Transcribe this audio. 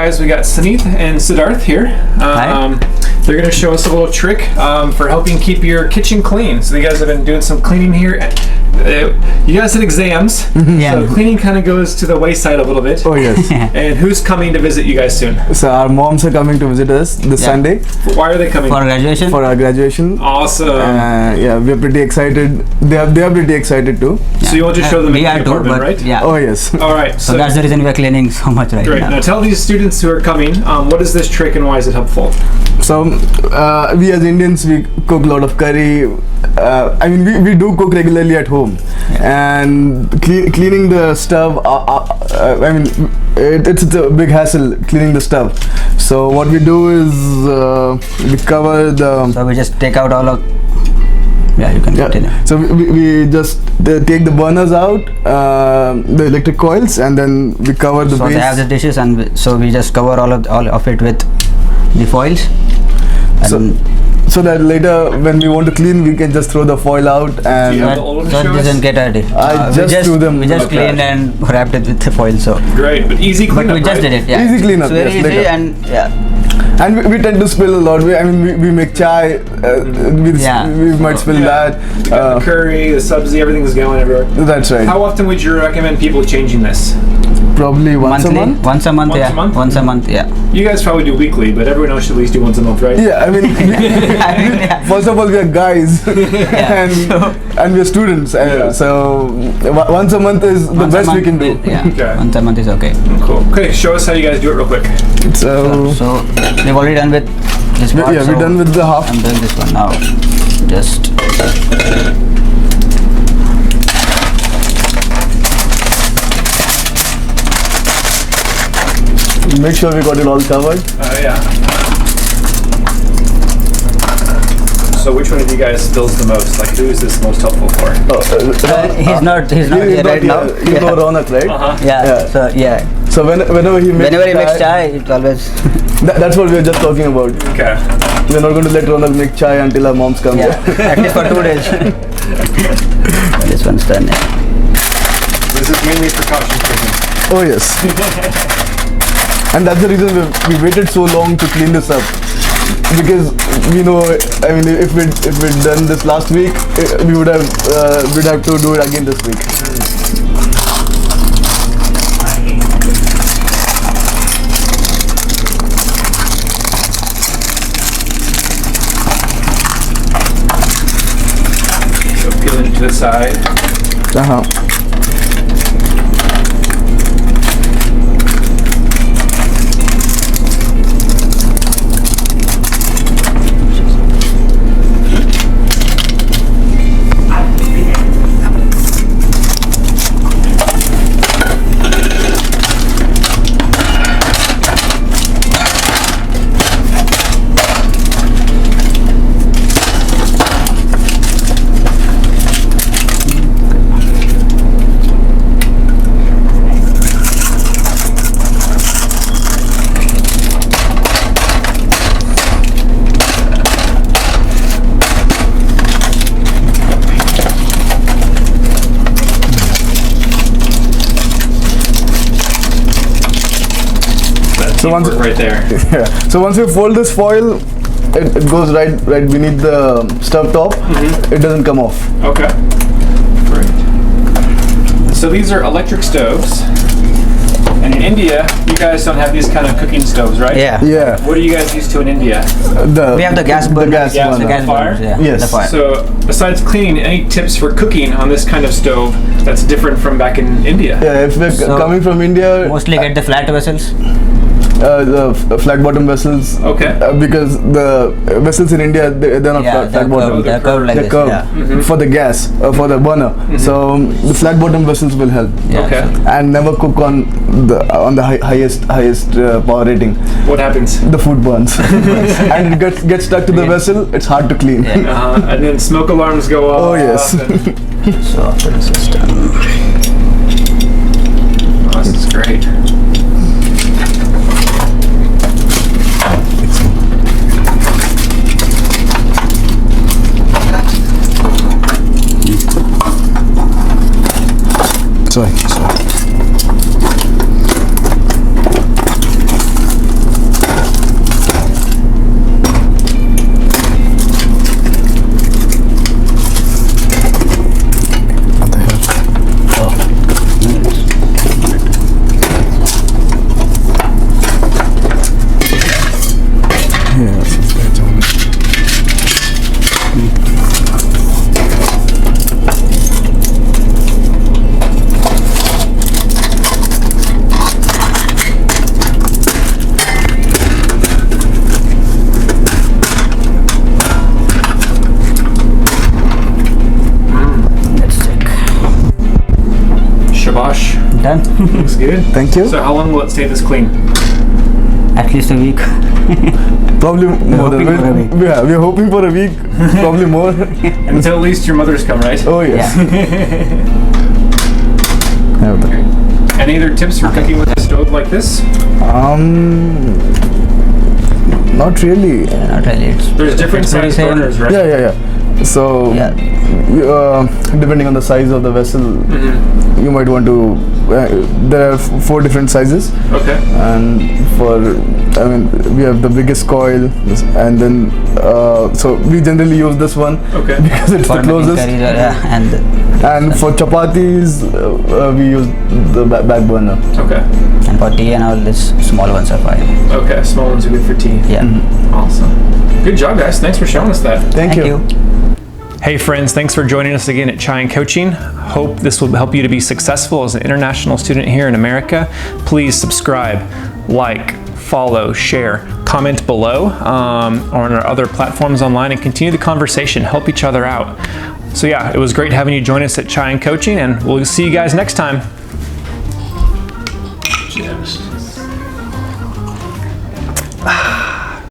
guys, we got Saneeth and Siddharth here. Hi. They're going to show us a little trick for helping keep your kitchen clean. So you guys have been doing some cleaning here. You guys had exams, Yeah. so cleaning kind of goes to the wayside a little bit. Oh yes. And who's coming to visit you guys soon? So our moms are coming to visit us this Yeah. Sunday Why are they coming? For graduation? for our graduation. Awesome. Yeah, we're pretty excited. They are pretty excited too. So you want to show them we the are too, apartment, but right? yeah. Oh yes. All right. So that's the reason we are cleaning so much right great. now. Now tell these students who are coming, what is this trick and why is it helpful? So we as Indians, we cook a lot of curry. I mean, we do cook regularly at home, and cleaning the stove. I mean, it's a big hassle cleaning the stove. So what we do is we cover the. So we just take out all of. Yeah, you can continue. So we just take the burners out, the electric coils, and then we cover the So base. they have the dishes, and so we just cover all of it with the foils. And So that later when we want to clean, we can just throw the foil out Do and. you have the old one to so show it us? doesn't get dirty. I just threw them. We just Okay. cleaned and wrapped it with the foil. So, Great, but easy but cleanup, we just right? did it. Yeah. Easy cleanup, It's very yes, easy later. and yeah. And we tend to spill a lot. We make chai. Yeah. We might spill Yeah. that. The curry, the subzi, everything's going everywhere. That's right. How often would you recommend people changing this? Probably once Monthly, a month. once a month, Once yeah. a month? Once a month, yeah. You guys probably do weekly, but everyone else should at least do once a month, right? Yeah, I mean, Yeah. first of all, we are guys, and we are students. Yeah. So once a month is the Once a best we month can do. Yeah. Okay. Once a month is okay. Cool. Okay, show us how you guys do it real quick. So So we've already done with this part. yeah, so we're done with the half. I'm doing this one now. Just Make sure we got it all covered. Yeah. So which one of you guys spills the most? Like, who is this most helpful for? he's not here right now. You know Ronak, right? Uh-huh. Yeah. Yeah. So yeah. So whenever he makes Whenever he makes chai, it always that's what we are just talking about. Okay. We're not going to let Ronak make chai until our moms come. yeah. At least for 2 days. This one's done. This is mainly precaution taking. Oh yes. And that's the reason we waited so long to clean this up, because we know. I mean, if we'd done this last week, we'd have to do it again this week. So peel it to the side. Uh-huh. So once right there. Yeah. So once we fold this foil, it goes right beneath the stove top. It doesn't come off. Okay. Great. So these are electric stoves. And in India, you guys don't have these kind of cooking stoves, right? Yeah. Yeah. What are you guys used to in India? We have the gas burner. The gas Gas burner. The gas Fire? burners, yeah. Yes. The fire. So besides cleaning, any tips for cooking on this kind of stove that's different from back in India? Yeah, if we're So, coming from India, Mostly get the flat vessels. the flat bottom vessels. Okay. Because the vessels in India, they're not Yeah, flat bottom. they're curved like They're this. curved Yeah. for the gas, for the burner. So the flat bottom vessels will help. Yeah, Okay. so- And never cook on the highest power rating. What happens? The food burns, and it gets stuck to the vessel. It's hard to clean. Yeah. And then smoke alarms go off. Oh, yes. and- So after the system. Oh, this is great. Sorry. Done. Looks good. Thank you. So how long will it stay this clean? At least a week. Probably more than hoping for a week. Yeah, we're hoping for a week. Probably more. Until at least your mother's come, right? Oh yes. Have that. Any other tips for cooking with a stove like this? Not really. Not really. There's different It's pretty size same. burners, right? Yeah. So, Yeah. depending on the size of the vessel, you might want to. There are 4 different sizes, Okay. and we have the biggest coil, and then so we generally use this one Okay. because it's For the making closest. curries, and And for chapatis, we use the back burner. Okay. and for tea and all, this small ones are fine. Okay. Small ones are good for tea. Yeah. Awesome. Good job, guys. Thanks for showing us that. Thank you. Hey friends, thanks for joining us again at Chai and Coaching. Hope this will help you to be successful as an international student here in America. Please subscribe, like, follow, share, comment below or on our other platforms online, and continue the conversation. Help each other out. So yeah, it was great having you join us at Chai and Coaching, and we'll see you guys next time. Cheers.